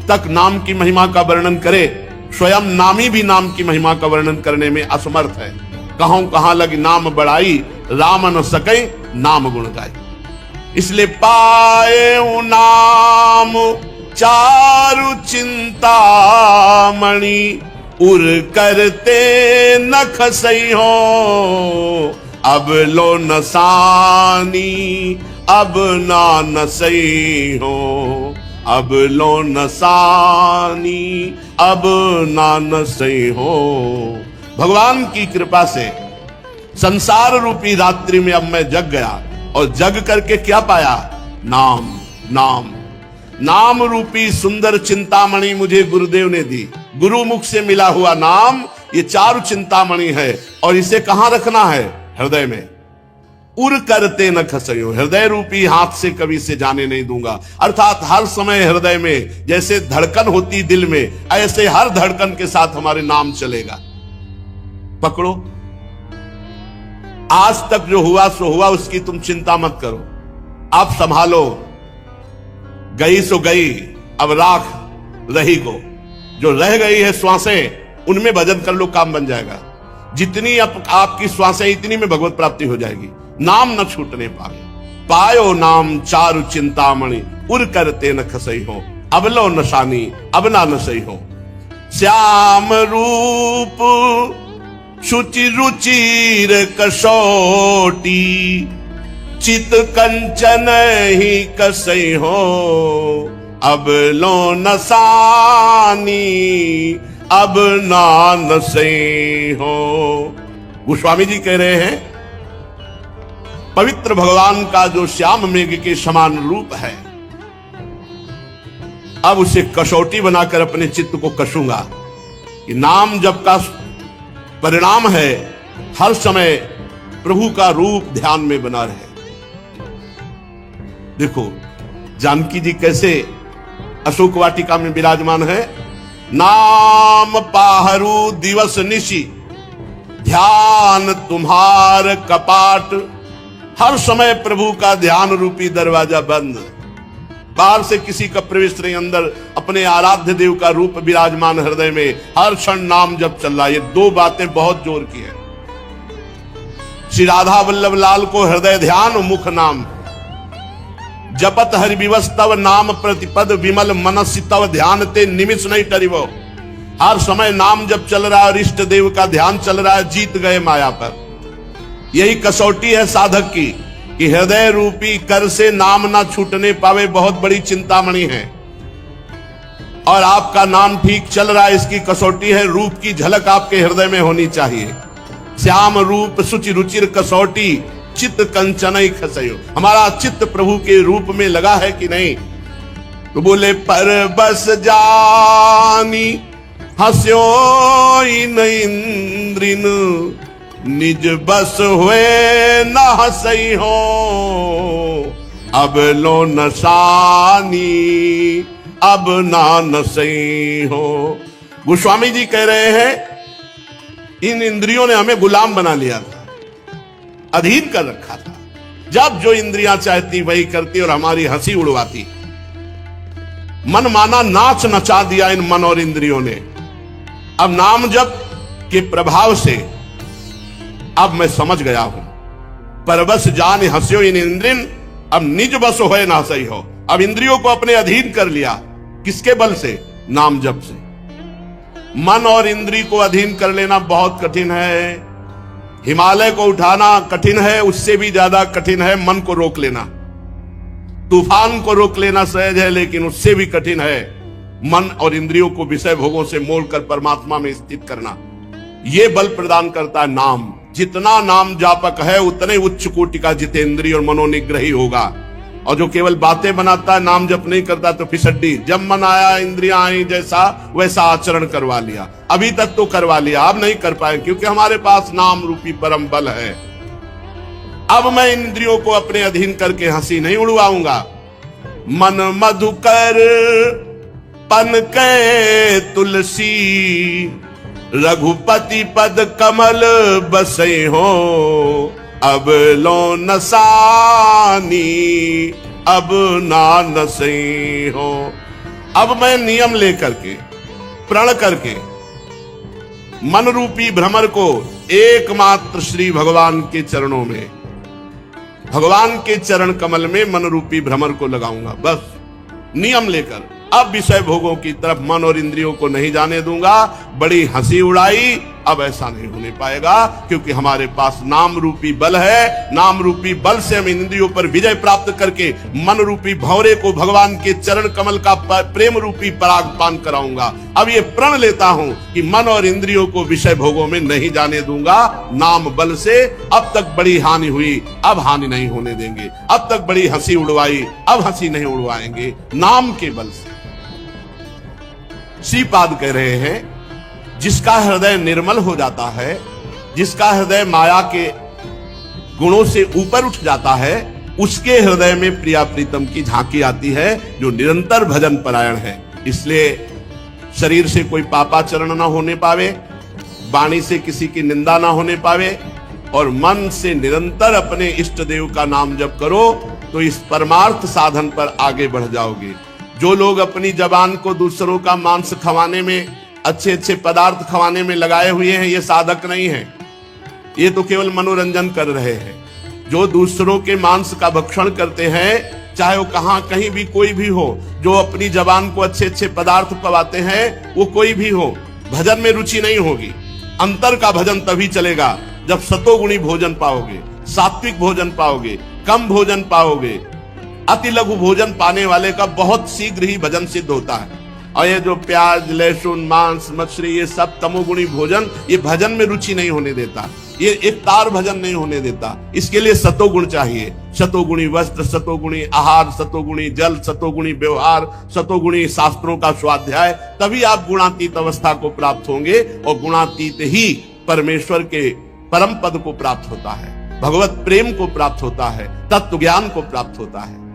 तक नाम की महिमा का वर्णन करे, स्वयं नामी भी नाम की महिमा का वर्णन करने में असमर्थ है। कहूं कहां लगी नाम बढ़ाई, राम न सके नाम गुण गाई। इसलिए पाए नाम चारु चिंतामणि, उर करते न खसई हो, अब लो नसानी अब ना नसई हो, अब लो नसानी अब ना नसई हो। भगवान की कृपा से संसार रूपी रात्रि में अब मैं जग गया, और जग करके क्या पाया? नाम। नाम नाम रूपी सुंदर चिंतामणि मुझे गुरुदेव ने दी। गुरु मुख से मिला हुआ नाम ये चारु चिंतामणि है, और इसे कहां रखना है? हृदय में। उर करते न खसयो, हृदय रूपी हाथ से कभी से जाने नहीं दूंगा। अर्थात हर समय हृदय में जैसे धड़कन होती दिल में, ऐसे हर धड़कन के साथ हमारे नाम चलेगा। पकड़ो, आज तक जो हुआ सो हुआ, उसकी तुम चिंता मत करो, आप संभालो। गई सो गई, अब राख रही को। जो रह गई है श्वासें, उनमें भजन कर लो, काम बन जाएगा। जितनी आपकी श्वासें, इतनी में भगवत प्राप्ति हो जाएगी। नाम न छूटने पावे, पायो नाम चारु चिंतामणि, उर करते न खसई हो, अब लो नशानी अब ना नसई हो। श्याम रूप शुचि रुचिर कसौटी, चित कंचन ही कसई हो, अब लो नसानी अब ना नसई हो। गोस्वामी जी कह रहे हैं, पवित्र भगवान का जो श्याम मेघ के समान रूप है, अब उसे कसौटी बनाकर अपने चित्त को कसूंगा। कि नाम जप का परिणाम है हर समय प्रभु का रूप ध्यान में बना रहे। देखो जानकी जी कैसे अशोक वाटिका में विराजमान है। नाम पाहरू दिवस निशि, ध्यान तुम्हार कपाट। हर समय प्रभु का ध्यान रूपी दरवाजा बंद, बाहर से किसी का प्रवेश नहीं, अंदर अपने आराध्य देव का रूप विराजमान हृदय में, हर क्षण नाम जब चल रहा। ये 2 बातें बहुत जोर की है। श्री राधा वल्लभ लाल को हृदय ध्यान मुख नाम, जपत हरि विवश तव नाम प्रतिपद, विमल मनस तव ध्यान ते निमिष नहीं टरिवो। हर समय नाम जब चल रहा है और इष्ट देव का ध्यान चल रहा है, जीत गए माया पर। यही कसौटी है साधक की, कि हृदय रूपी कर से नाम ना छूटने पावे, बहुत बड़ी चिंतामणि है। और आपका नाम ठीक चल रहा है, इसकी कसौटी है रूप की झलक आपके हृदय में होनी चाहिए। श्याम रूप सुचि रुचिर कसौटी, चित्त कंचन खसयो। हमारा चित्त प्रभु के रूप में लगा है कि नहीं? तो बोले पर बस जानी हस्यो इन इंद्रिन, निज बस हुए न हसई हो, अब लो नसानी अब ना नसई हो। गोस्वामी जी कह रहे हैं, इन इंद्रियों ने हमें गुलाम बना लिया था, अधीन कर रखा था। जब जो इंद्रियां चाहती वही करती और हमारी हंसी उड़वाती। मन माना नाच नचा दिया इन मन और इंद्रियों ने। अब नाम जप के प्रभाव से अब मैं समझ गया हूं। परबस जान हंस्यो इन इंद्रिन, अब निज बस होए ना सही हो। अब इंद्रियों को अपने अधीन कर लिया। किसके बल से? नाम जप से। मन और इंद्री को अधीन कर लेना बहुत कठिन है। हिमालय को उठाना कठिन है, उससे भी ज्यादा कठिन है मन को रोक लेना। तूफान को रोक लेना सहज है, लेकिन उससे भी कठिन है मन और इंद्रियों को विषय भोगों से मोड़कर परमात्मा में स्थित करना। यह बल प्रदान करता है नाम। जितना नाम जापक है उतने उच्च कोटि का जितेंद्रिय और मनोनिग्रही होगा। और जो केवल बातें बनाता है, नाम जप नहीं करता, तो फिसड्डी। जब मन आया इंद्रियां आई, जैसा वैसा आचरण करवा लिया। अभी तक तो करवा लिया, अब नहीं कर पाए, क्योंकि हमारे पास नाम रूपी परम बल है। अब मैं इंद्रियों को अपने अधीन करके हंसी नहीं उड़वाऊंगा। मन मधुकर पन के तुलसी, रघुपति पद कमल बसे हो। अब लो नसानी, अब ना नसे हो। अब मैं नियम लेकर के, प्रण करके मन रूपी भ्रमर को एकमात्र श्री भगवान के चरणों में, भगवान के चरण कमल में मन रूपी भ्रमर को लगाऊंगा। बस नियम लेकर अब विषय भोगों की तरफ मन और इंद्रियों को नहीं जाने दूंगा। बड़ी हंसी उड़ाई, अब ऐसा नहीं होने पाएगा, क्योंकि हमारे पास नाम रूपी बल है। नाम रूपी बल से हम इंद्रियों पर विजय प्राप्त करके मन रूपी भंवरे को भगवान के चरण कमल का प्रेम रूपी पराग पान कराऊंगा। अब ये प्रण लेता हूं कि मन और इंद्रियों को विषय भोगों में नहीं जाने दूंगा। नाम बल से अब तक बड़ी हानि हुई, अब हानि नहीं होने देंगे। अब तक बड़ी हंसी उड़वाई, अब हंसी नहीं उड़वाएंगे, नाम के बल से। श्रीपाद कह रहे हैं, जिसका हृदय निर्मल हो जाता है, जिसका हृदय माया के गुणों से ऊपर उठ जाता है, उसके हृदय में प्रिया प्रीतम की झांकी आती है, जो निरंतर भजन परायण है। इसलिए शरीर से कोई पापाचरण ना होने पावे, वाणी से किसी की निंदा ना होने पावे, और मन से निरंतर अपने इष्ट देव का नाम जप करो, तो इस परमार्थ साधन पर आगे बढ़ जाओगे। जो लोग अपनी जबान को दूसरों का मांस खवाने में, अच्छे अच्छे पदार्थ खवाने में लगाए हुए हैं, ये साधक नहीं है। ये तो केवल मनोरंजन कर रहे हैं। जो दूसरों के मांस का भक्षण करते हैं, चाहे वो कहां कहीं भी कोई भी हो, जो अपनी जबान को अच्छे अच्छे पदार्थ पवाते हैं, वो कोई भी हो, भजन में रुचि नहीं होगी। अंतर का भजन तभी चलेगा जब सतोगुणी भोजन पाओगे, सात्विक भोजन पाओगे, कम भोजन पाओगे। अति लघु भोजन पाने वाले का बहुत शीघ्र ही भजन सिद्ध होता है। और ये जो प्याज, लहसुन, मांस, मछली, ये सब तमोगुणी भोजन, ये भजन में रुचि नहीं होने देता, ये एक तार भजन नहीं होने देता। इसके लिए सतोगुण चाहिए। सतोगुणी वस्त्र, सतोगुणी आहार, सतोगुणी जल, सतोगुणी व्यवहार, सतोगुणी शास्त्रों का स्वाध्याय, तभी आप गुणातीत अवस्था को प्राप्त होंगे। और गुणातीत ही परमेश्वर के परम पद को प्राप्त होता है, भगवत प्रेम को प्राप्त होता है, तत्व ज्ञान को प्राप्त होता है।